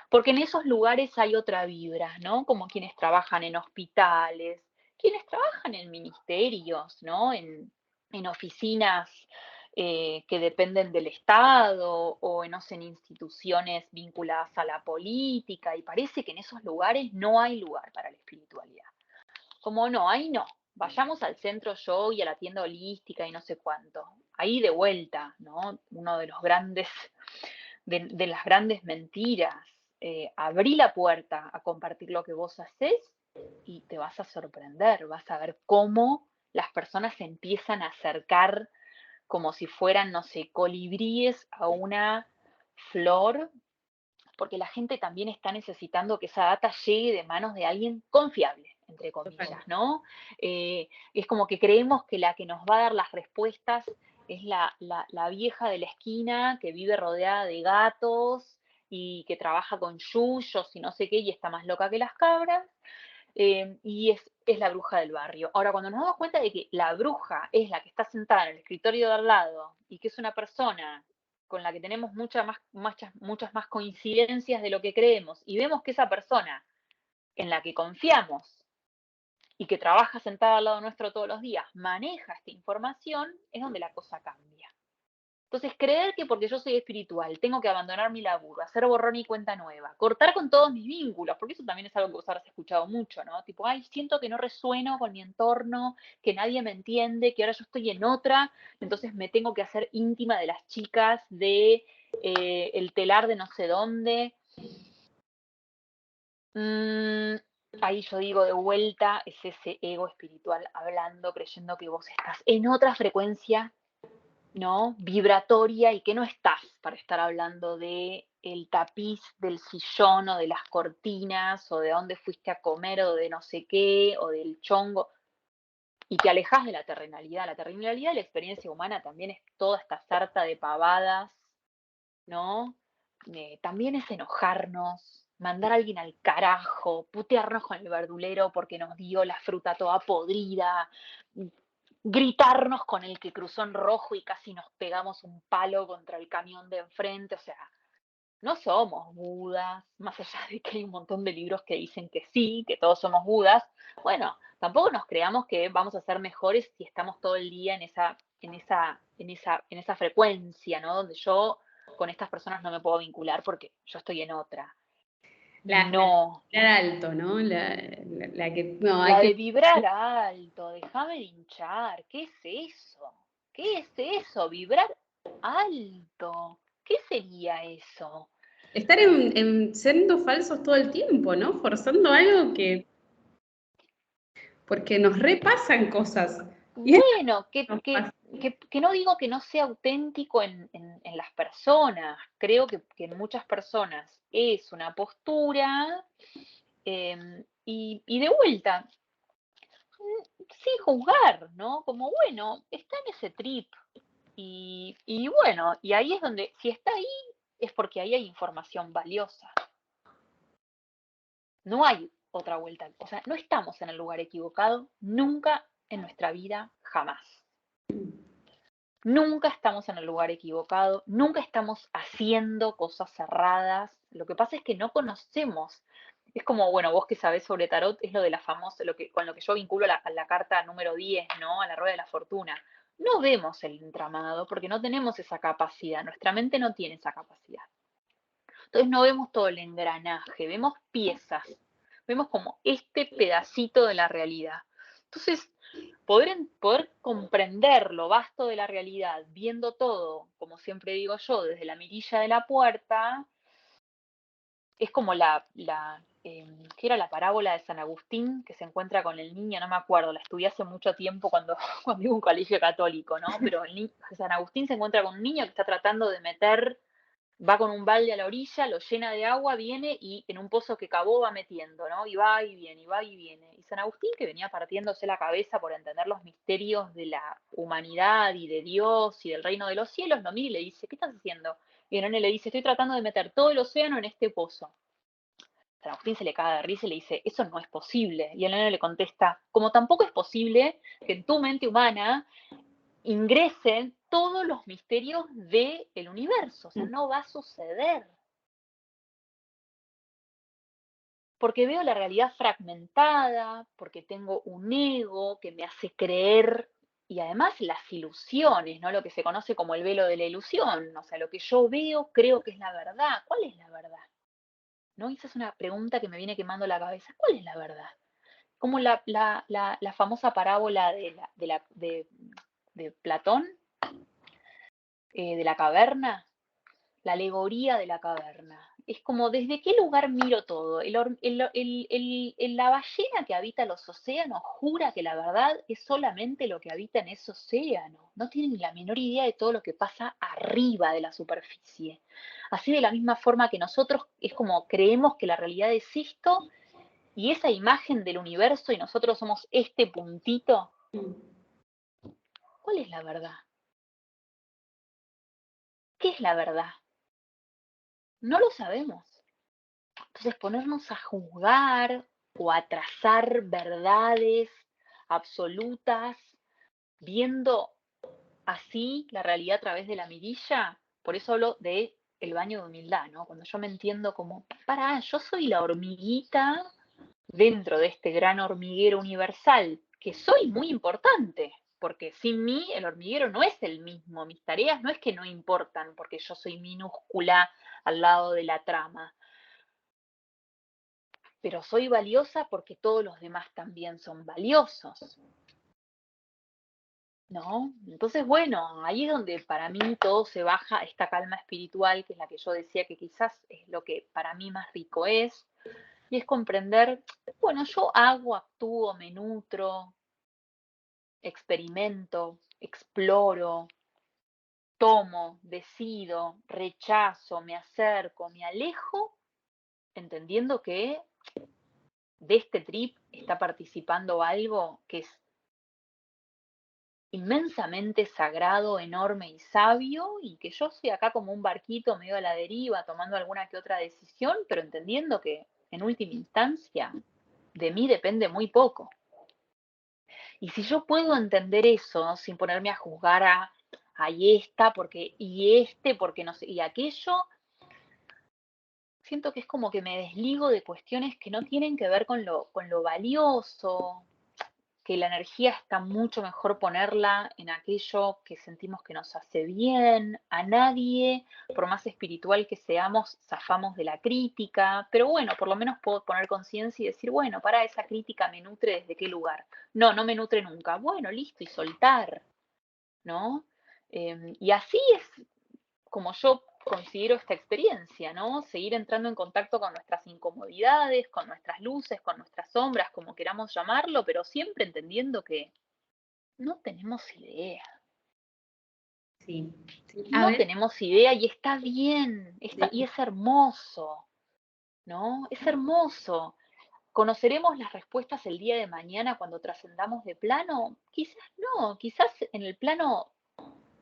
Porque en esos lugares hay otra vibra, ¿no? Como quienes trabajan en hospitales, quienes trabajan en ministerios, ¿no? En oficinas que dependen del Estado o no sé, en instituciones vinculadas a la política, y parece que en esos lugares no hay lugar para la espiritualidad. Como no, ahí no. Vayamos al centro yo y a la tienda holística y no sé cuánto. Ahí de vuelta, ¿no? Uno de los grandes de las grandes mentiras. Abrí la puerta a compartir lo que vos haces y te vas a sorprender, vas a ver cómo las personas se empiezan a acercar como si fueran, no sé, colibríes a una flor, porque la gente también está necesitando que esa data llegue de manos de alguien confiable, entre comillas, ¿no? Es como que creemos que la que nos va a dar las respuestas es la vieja de la esquina que vive rodeada de gatos y que trabaja con yuyos y no sé qué, y está más loca que las cabras, y es la bruja del barrio. Ahora, cuando nos damos cuenta de que la bruja es la que está sentada en el escritorio de al lado y que es una persona con la que tenemos muchas más coincidencias de lo que creemos, y vemos que esa persona en la que confiamos y que trabaja sentada al lado nuestro todos los días maneja esta información, es donde la cosa cambia. Entonces, creer que porque yo soy espiritual tengo que abandonar mi laburo, hacer borrón y cuenta nueva, cortar con todos mis vínculos, porque eso también es algo que vos habrás escuchado mucho, ¿no? Tipo, ay, siento que no resueno con mi entorno, que nadie me entiende, que ahora yo estoy en otra, entonces me tengo que hacer íntima de las chicas de el telar de no sé dónde. Ahí yo digo de vuelta, es ese ego espiritual hablando, creyendo que vos estás en otra frecuencia, ¿no? Vibratoria, y que no estás para estar hablando de el tapiz del sillón o de las cortinas o de dónde fuiste a comer o de no sé qué o del chongo, y te alejas de la terrenalidad. La terrenalidad de la experiencia humana también es toda esta sarta de pavadas, ¿no? También es enojarnos, mandar a alguien al carajo, putearnos con el verdulero porque nos dio la fruta toda podrida, gritarnos con el que cruzó en rojo y casi nos pegamos un palo contra el camión de enfrente. O sea, no somos Budas, más allá de que hay un montón de libros que dicen que sí, que todos somos Budas. Bueno, tampoco nos creamos que vamos a ser mejores si estamos todo el día en esa frecuencia, ¿no? Donde yo con estas personas no me puedo vincular porque yo estoy en otra. La No. de vibrar alto, ¿no? La que. No, hay La que. de vibrar alto, déjame de hinchar. ¿Qué es eso? ¿Qué es eso? Vibrar alto. ¿Qué sería eso? Estar en sendos falsos todo el tiempo, ¿no? Forzando algo que. Porque nos repasan cosas. Y es Bueno, que, nos que, pasa. que no digo que no sea auténtico en las personas. Creo que en muchas personas es una postura, y de vuelta, sin juzgar, ¿no? Como, bueno, está en ese trip. Y bueno, y ahí es donde, si está ahí, es porque ahí hay información valiosa. No hay otra vuelta. O sea, no estamos en el lugar equivocado nunca en nuestra vida, jamás. Nunca estamos en el lugar equivocado, nunca estamos haciendo cosas cerradas. Lo que pasa es que no conocemos. Es como, bueno, vos que sabés sobre tarot, es lo de la famosa, con lo que yo vinculo a la carta número 10, ¿no? A la rueda de la fortuna. No vemos el entramado porque no tenemos esa capacidad, nuestra mente no tiene esa capacidad. Entonces no vemos todo el engranaje, vemos piezas, vemos como este pedacito de la realidad. Entonces, poder comprender lo vasto de la realidad, viendo todo, como siempre digo yo, desde la mirilla de la puerta, es como ¿qué era la parábola de San Agustín que se encuentra con el niño? No me acuerdo, la estudié hace mucho tiempo cuando iba a un colegio católico, ¿no? Pero San Agustín se encuentra con un niño que está tratando de va con un balde a la orilla, lo llena de agua, viene y en un pozo que cavó va metiendo, ¿no? Y va y viene, y va y viene. Y San Agustín, que venía partiéndose la cabeza por entender los misterios de la humanidad y de Dios y del reino de los cielos, lo mira y le dice, ¿qué estás haciendo? Y el nene le dice, estoy tratando de meter todo el océano en este pozo. San Agustín se le caga de risa y le dice, eso no es posible. Y el nene le contesta, como tampoco es posible que en tu mente humana ingresen todos los misterios del universo. O sea, no va a suceder. Porque veo la realidad fragmentada, porque tengo un ego que me hace creer, y además las ilusiones, ¿no? Lo que se conoce como el velo de la ilusión. O sea, lo que yo veo, creo que es la verdad. ¿Cuál es la verdad? ¿No? Y esa es una pregunta que me viene quemando la cabeza. ¿Cuál es la verdad? Como la famosa parábola de Platón, de la caverna, la alegoría de la caverna. Es como, ¿desde qué lugar miro todo? La ballena que habita los océanos jura que la verdad es solamente lo que habita en ese océano. No tiene ni la menor idea de todo lo que pasa arriba de la superficie. Así de la misma forma que nosotros es como creemos que la realidad es esto y esa imagen del universo y nosotros somos este puntito. ¿Cuál es la verdad? ¿Qué es la verdad? No lo sabemos. Entonces, ponernos a juzgar o a trazar verdades absolutas, viendo así la realidad a través de la mirilla, por eso hablo de el baño de humildad, ¿no? Cuando yo me entiendo como, yo soy la hormiguita dentro de este gran hormiguero universal, que soy muy importante, porque sin mí el hormiguero no es el mismo, mis tareas no es que no importan, porque yo soy minúscula al lado de la trama, pero soy valiosa porque todos los demás también son valiosos, ¿no? Entonces, bueno, ahí es donde para mí todo se baja, esta calma espiritual, que es la que yo decía que quizás es lo que para mí más rico es, y es comprender, bueno, yo hago, actúo, me nutro, experimento, exploro, tomo, decido, rechazo, me acerco, me alejo, entendiendo que de este trip está participando algo que es inmensamente sagrado, enorme y sabio, y que yo soy acá como un barquito medio a la deriva, tomando alguna que otra decisión, pero entendiendo que en última instancia de mí depende muy poco. Y si yo puedo entender eso sin ponerme a juzgar y esta porque, y este porque no sé, y aquello, siento que es como que me desligo de cuestiones que no tienen que ver con lo valioso, que la energía está mucho mejor ponerla en aquello que sentimos que nos hace bien. A nadie, por más espiritual que seamos, zafamos de la crítica, pero bueno, por lo menos puedo poner conciencia y decir, bueno, para esa crítica me nutre desde qué lugar. No, no me nutre nunca. Bueno, listo, y soltar, ¿no? Y así es como yo considero esta experiencia, ¿no? Seguir entrando en contacto con nuestras incomodidades, con nuestras luces, con nuestras sombras, como queramos llamarlo, pero siempre entendiendo que no tenemos idea. Sí. No tenemos idea y está bien, Sí. y es hermoso, ¿no? Es hermoso. ¿Conoceremos las respuestas el día de mañana cuando trascendamos de plano? Quizás no, quizás en el plano,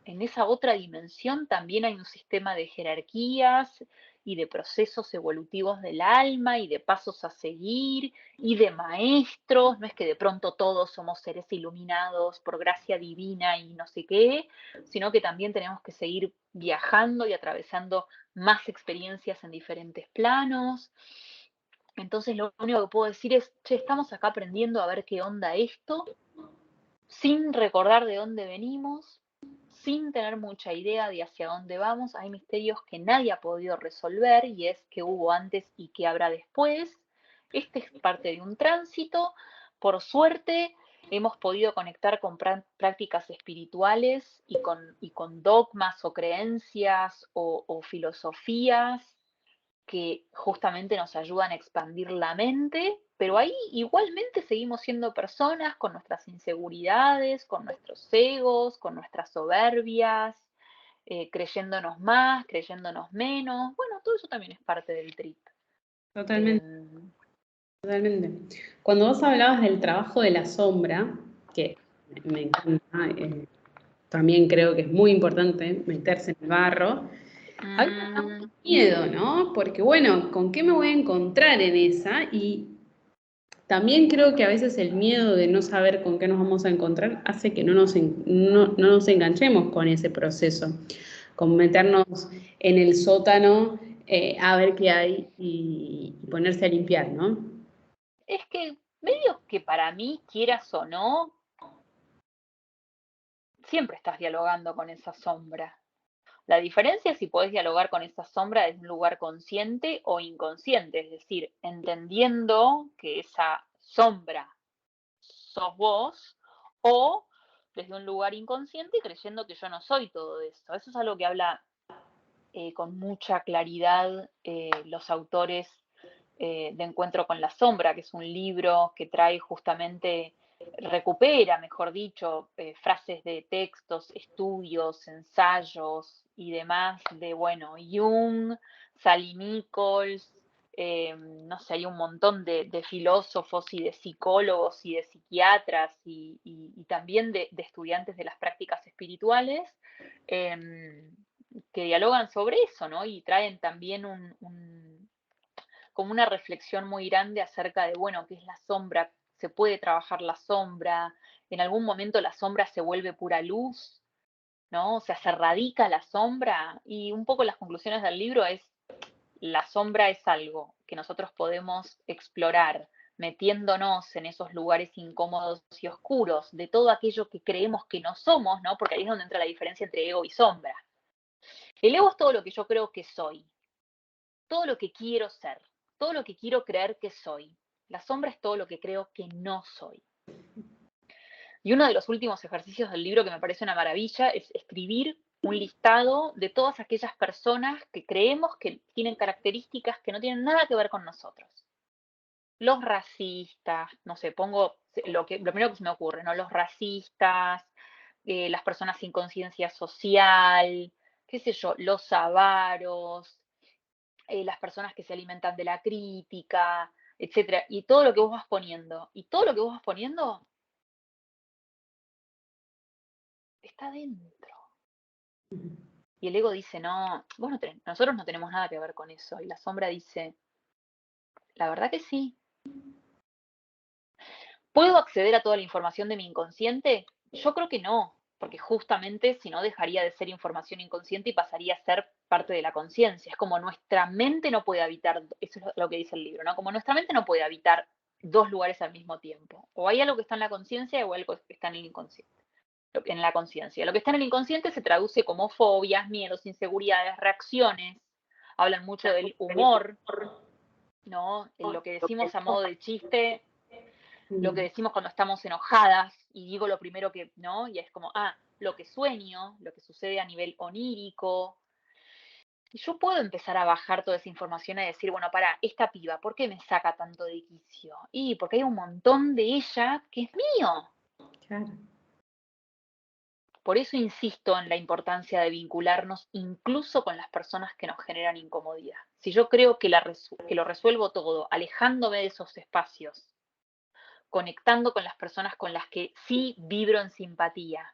en esa otra dimensión también hay un sistema de jerarquías y de procesos evolutivos del alma y de pasos a seguir y de maestros. No es que de pronto todos somos seres iluminados por gracia divina y no sé qué, sino que también tenemos que seguir viajando y atravesando más experiencias en diferentes planos. Entonces lo único que puedo decir es, che, estamos acá aprendiendo a ver qué onda esto, sin recordar de dónde venimos, sin tener mucha idea de hacia dónde vamos. Hay misterios que nadie ha podido resolver y es qué hubo antes y qué habrá después. Este es parte de un tránsito. Por suerte, hemos podido conectar con prácticas espirituales y con dogmas o creencias o filosofías que justamente nos ayudan a expandir la mente, pero ahí igualmente seguimos siendo personas con nuestras inseguridades, con nuestros egos, con nuestras soberbias, creyéndonos más, creyéndonos menos. Bueno, todo eso también es parte del trip. Totalmente, totalmente. Cuando vos hablabas del trabajo de la sombra, que me encanta, también creo que es muy importante meterse en el barro, había Mm, miedo, ¿no? Porque bueno, ¿con qué me voy a encontrar en esa? Y también creo que a veces el miedo de no saber con qué nos vamos a encontrar hace que no nos enganchemos con ese proceso, con meternos en el sótano a ver qué hay y ponerse a limpiar, ¿no? es que medio que para mí, quieras o no, siempre estás dialogando con esa sombra. La diferencia es si podés dialogar con esa sombra desde un lugar consciente o inconsciente, es decir, entendiendo que esa sombra sos vos, o desde un lugar inconsciente creyendo que yo no soy todo esto. Eso es algo que habla con mucha claridad los autores de Encuentro con la Sombra, que es un libro que trae justamente, recupera, mejor dicho, frases de textos, estudios, ensayos y demás de, bueno, Jung, Sally Nichols, no sé, hay un montón de filósofos y de psicólogos y de psiquiatras y también de estudiantes de las prácticas espirituales, que dialogan sobre eso, ¿no? Y traen también como una reflexión muy grande acerca de, bueno, qué es la sombra, se puede trabajar la sombra, en algún momento la sombra se vuelve pura luz, ¿no? O sea, se radica la sombra y un poco las conclusiones del libro es, la sombra es algo que nosotros podemos explorar metiéndonos en esos lugares incómodos y oscuros de todo aquello que creemos que no somos, ¿no? Porque ahí es donde entra la diferencia entre ego y sombra. El ego es todo lo que yo creo que soy, todo lo que quiero ser, todo lo que quiero creer que soy. La sombra es todo lo que creo que no soy. Y uno de los últimos ejercicios del libro que me parece una maravilla es escribir un listado de todas aquellas personas que creemos que tienen características que no tienen nada que ver con nosotros. Los racistas, no sé, pongo lo primero que se me ocurre, ¿no? Los racistas, las personas sin conciencia social, qué sé yo, los avaros, las personas que se alimentan de la crítica, etcétera, y todo lo que vos vas poniendo. Y todo lo que vos vas poniendo está dentro. Y el ego dice, no, nosotros no tenemos nada que ver con eso. Y la sombra dice, la verdad que sí. ¿Puedo acceder a toda la información de mi inconsciente? Yo creo que no, porque justamente si no dejaría de ser información inconsciente y pasaría a ser parte de la conciencia. Es como nuestra mente no puede habitar, eso es lo que dice el libro, ¿no? Como nuestra mente no puede habitar dos lugares al mismo tiempo. O hay algo que está en la conciencia o algo que está en el inconsciente. En la conciencia. Lo que está en el inconsciente se traduce como fobias, miedos, inseguridades, reacciones. Hablan mucho del humor, ¿no? En lo que decimos a modo de chiste, lo que decimos cuando estamos enojadas, y digo lo primero que, ¿no? Y es como, lo que sueño, lo que sucede a nivel onírico. Y yo puedo empezar a bajar toda esa información y decir, bueno, para, esta piba, ¿por qué me saca tanto de quicio? Y porque hay un montón de ella que es mío. Claro. Por eso insisto en la importancia de vincularnos incluso con las personas que nos generan incomodidad. Si yo creo que lo resuelvo todo alejándome de esos espacios, conectando con las personas con las que sí vibro en simpatía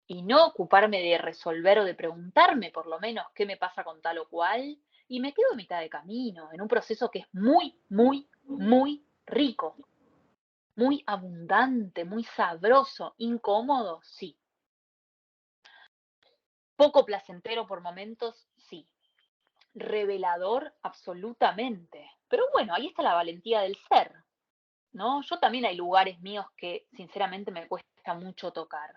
y no ocuparme de resolver o de preguntarme por lo menos qué me pasa con tal o cual, y me quedo a mitad de camino, en un proceso que es muy, muy, muy rico, muy abundante, muy sabroso, incómodo, sí. Poco placentero por momentos, sí. Revelador, absolutamente. Pero bueno, ahí está la valentía del ser, ¿no? Yo también hay lugares míos que sinceramente me cuesta mucho tocar.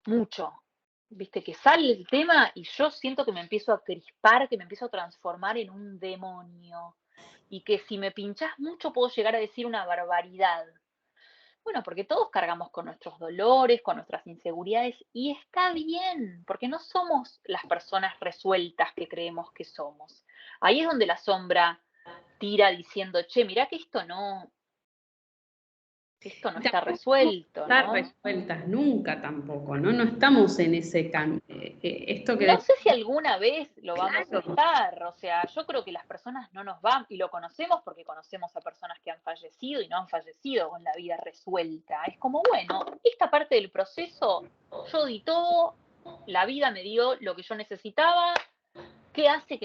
Mucho. Viste, que sale el tema y yo siento que me empiezo a crispar, que me empiezo a transformar en un demonio. Y que si me pinchás mucho puedo llegar a decir una barbaridad. Bueno, porque todos cargamos con nuestros dolores, con nuestras inseguridades, y está bien, porque no somos las personas resueltas que creemos que somos. Ahí es donde la sombra tira diciendo, che, mirá que esto no Y está tampoco vamos a resuelto, estar ¿no? resueltas nunca tampoco, ¿no? No estamos en ese cambio. Esto que No sé si decimos, alguna vez lo vamos a claro, estar, o sea, yo creo que las personas no nos van, y lo conocemos porque conocemos a personas que han fallecido y no han fallecido con la vida resuelta. Es como, bueno, esta parte del proceso, yo di todo, la vida me dio lo que yo necesitaba. ¿Qué hace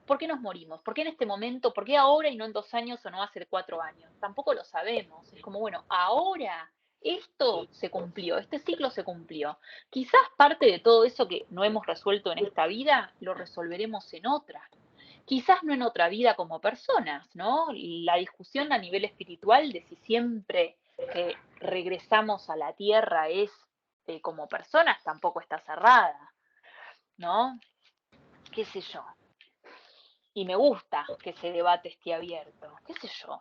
por qué nos morimos? ¿Por qué en este momento? ¿Por qué ahora y no en 2 años o no hace 4 años? Tampoco lo sabemos. Es como, bueno, ahora esto se cumplió, este ciclo se cumplió. Quizás parte de todo eso que no hemos resuelto en esta vida, lo resolveremos en otra. Quizás no en otra vida como personas, ¿no? La discusión a nivel espiritual de si siempre que regresamos a la tierra es como personas tampoco está cerrada, ¿no? ¿Qué sé yo? Y me gusta que ese debate esté abierto. ¿Qué sé yo?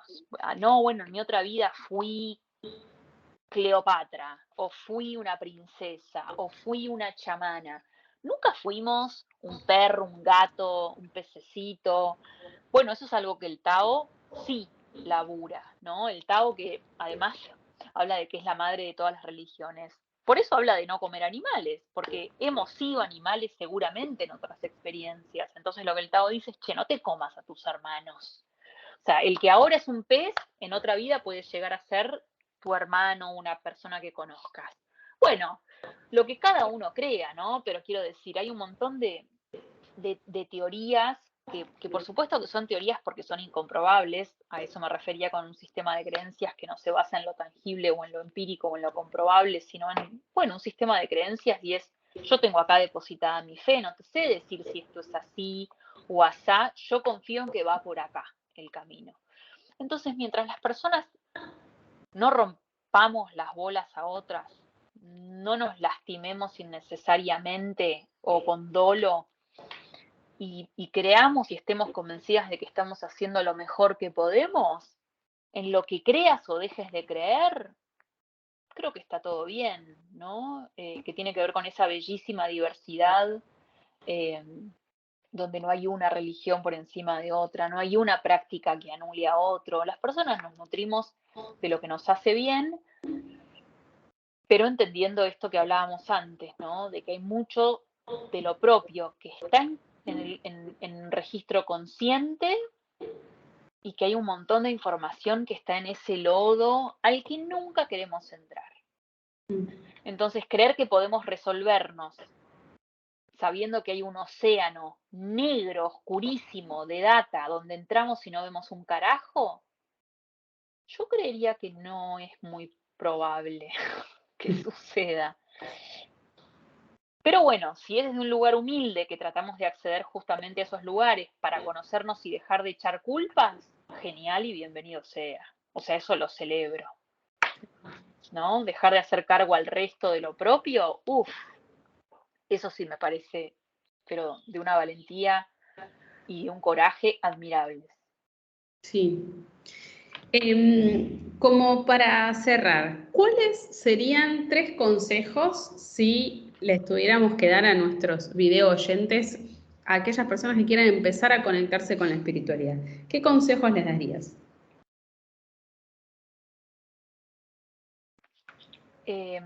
No, bueno, en mi otra vida fui Cleopatra, o fui una princesa, o fui una chamana. Nunca fuimos un perro, un gato, un pececito. Bueno, eso es algo que el Tao sí labura, ¿no? El Tao que además habla de que es la madre de todas las religiones. Por eso habla de no comer animales, porque hemos sido animales seguramente en otras experiencias. Entonces lo que el Tao dice es, che, no te comas a tus hermanos. O sea, el que ahora es un pez, en otra vida puede llegar a ser tu hermano, una persona que conozcas. Bueno, lo que cada uno crea, ¿no? Pero quiero decir, hay un montón de teorías que por supuesto que son teorías porque son incomprobables, a eso me refería con un sistema de creencias que no se basa en lo tangible o en lo empírico o en lo comprobable, sino en, bueno, un sistema de creencias y es, yo tengo acá depositada mi fe, no te sé decir si esto es así o asá, yo confío en que va por acá el camino. Entonces, mientras las personas no rompamos las bolas a otras, no nos lastimemos innecesariamente o con dolo, y creamos y estemos convencidas de que estamos haciendo lo mejor que podemos, en lo que creas o dejes de creer, creo que está todo bien, ¿no? Que tiene que ver con esa bellísima diversidad, eh, donde no hay una religión por encima de otra, no hay una práctica que anule a otro. Las personas nos nutrimos de lo que nos hace bien, pero entendiendo esto que hablábamos antes, ¿no? De que hay mucho de lo propio que está en registro consciente y que hay un montón de información que está en ese lodo al que nunca queremos entrar. Entonces, creer que podemos resolvernos sabiendo que hay un océano negro, oscurísimo de data donde entramos y no vemos un carajo, yo creería que no es muy probable que suceda. Pero bueno, si es desde un lugar humilde que tratamos de acceder justamente a esos lugares para conocernos y dejar de echar culpas, genial y bienvenido sea. O sea, eso lo celebro, ¿no? Dejar de hacer cargo al resto de lo propio, uff, eso sí me parece, pero de una valentía y de un coraje admirables. sí. Como para cerrar, ¿cuáles serían 3 consejos si les tuviéramos que dar a nuestros video oyentes, a aquellas personas que quieran empezar a conectarse con la espiritualidad? ¿Qué consejos les darías? Eh,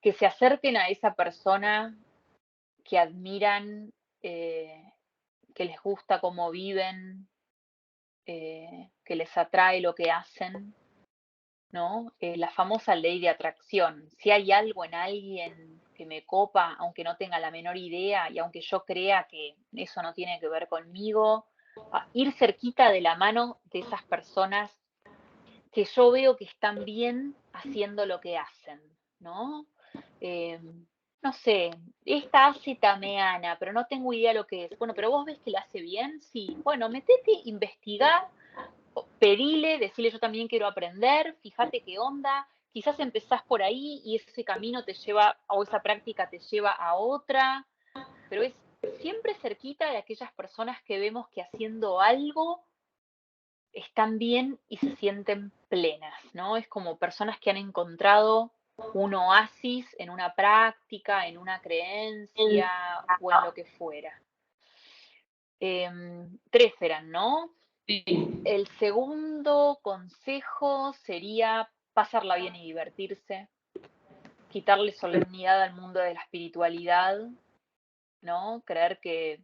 que se acerquen a esa persona que admiran, que les gusta cómo viven, que les atrae lo que hacen, ¿no? La famosa ley de atracción. Si hay algo en alguien que me copa, aunque no tenga la menor idea y aunque yo crea que eso no tiene que ver conmigo, ir cerquita de la mano de esas personas que yo veo que están bien haciendo lo que hacen, ¿no? No sé, esta hace tameana, pero no tengo idea lo que es. Bueno, pero vos ves que la hace bien, sí. Bueno, metete, investigá, pedile, decile yo también quiero aprender, fíjate qué onda, quizás empezás por ahí y ese camino te lleva, o esa práctica te lleva a otra, pero es siempre cerquita de aquellas personas que vemos que haciendo algo están bien y se sienten plenas, ¿no? Es como personas que han encontrado un oasis en una práctica, en una creencia o en lo que fuera. 3 eran, ¿no? Sí. El segundo consejo sería pasarla bien y divertirse, quitarle solemnidad al mundo de la espiritualidad, ¿no? Creer que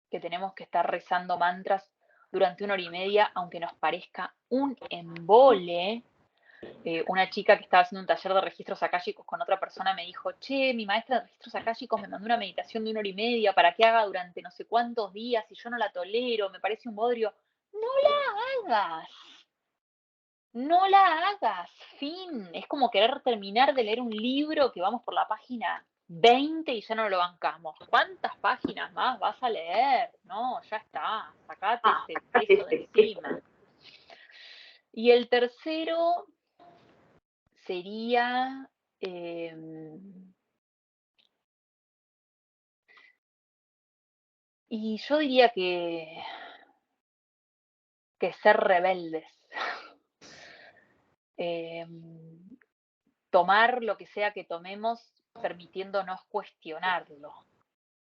tenemos que estar rezando mantras durante 1 hora y media, aunque nos parezca un embole. Una chica que estaba haciendo un taller de registros akáshicos con otra persona me dijo, che, mi maestra de registros akáshicos me mandó una meditación de 1 hora y media para que haga durante no sé cuántos días y yo no la tolero, me parece un bodrio. No la hagas. No la hagas, fin. Es como querer terminar de leer un libro que vamos por la página 20 y ya no lo bancamos. ¿Cuántas páginas más vas a leer? No, ya está, sacate ese peso de encima. Y el tercero sería y yo diría que ser rebeldes. Tomar lo que sea que tomemos permitiéndonos cuestionarlo.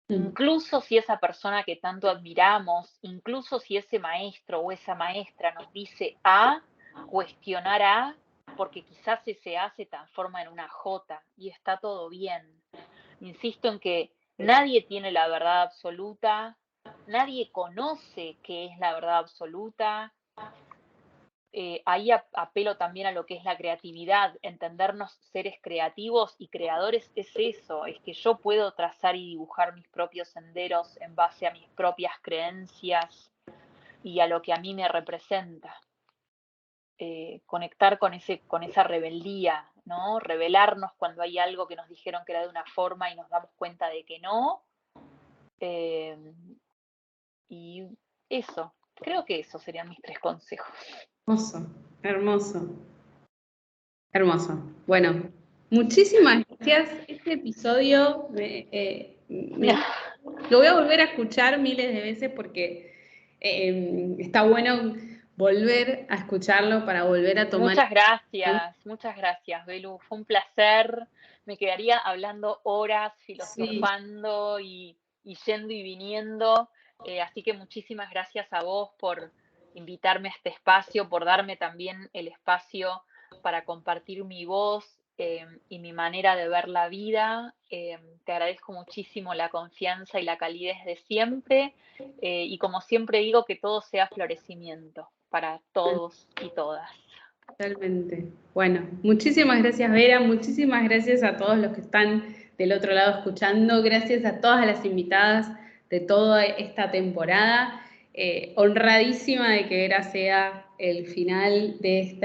Incluso si esa persona que tanto admiramos, incluso si ese maestro o esa maestra nos dice A, cuestionar A, porque quizás ese A se transforma en una J y está todo bien. Insisto en que nadie tiene la verdad absoluta, nadie conoce qué es la verdad absoluta. Ahí apelo también a lo que es la creatividad, entendernos seres creativos y creadores es eso, es que yo puedo trazar y dibujar mis propios senderos en base a mis propias creencias y a lo que a mí me representa. Conectar con esa rebeldía, ¿no? Rebelarnos cuando hay algo que nos dijeron que era de una forma y nos damos cuenta de que no. Y eso, creo que esos serían mis 3 consejos. Hermoso, hermoso. Hermoso. Bueno, muchísimas gracias. Este episodio lo voy a volver a escuchar miles de veces porque está bueno volver a escucharlo para volver a tomar. Muchas gracias, Belu. Fue un placer. Me quedaría hablando horas, filosofando y yendo y viniendo. Así que muchísimas gracias a vos por invitarme a este espacio, por darme también el espacio para compartir mi voz y mi manera de ver la vida. Te agradezco muchísimo la confianza y la calidez de siempre. Y como siempre digo, que todo sea florecimiento para todos y todas. Totalmente. Bueno, muchísimas gracias, Vera. Muchísimas gracias a todos los que están del otro lado escuchando. Gracias a todas las invitadas de toda esta temporada. Honradísima de que Vera sea el final de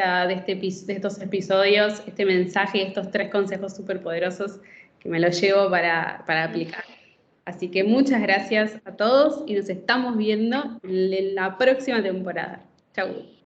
estos episodios, este mensaje y estos 3 consejos súper poderosos que me los llevo para aplicar. Así que muchas gracias a todos y nos estamos viendo en la próxima temporada. Chau.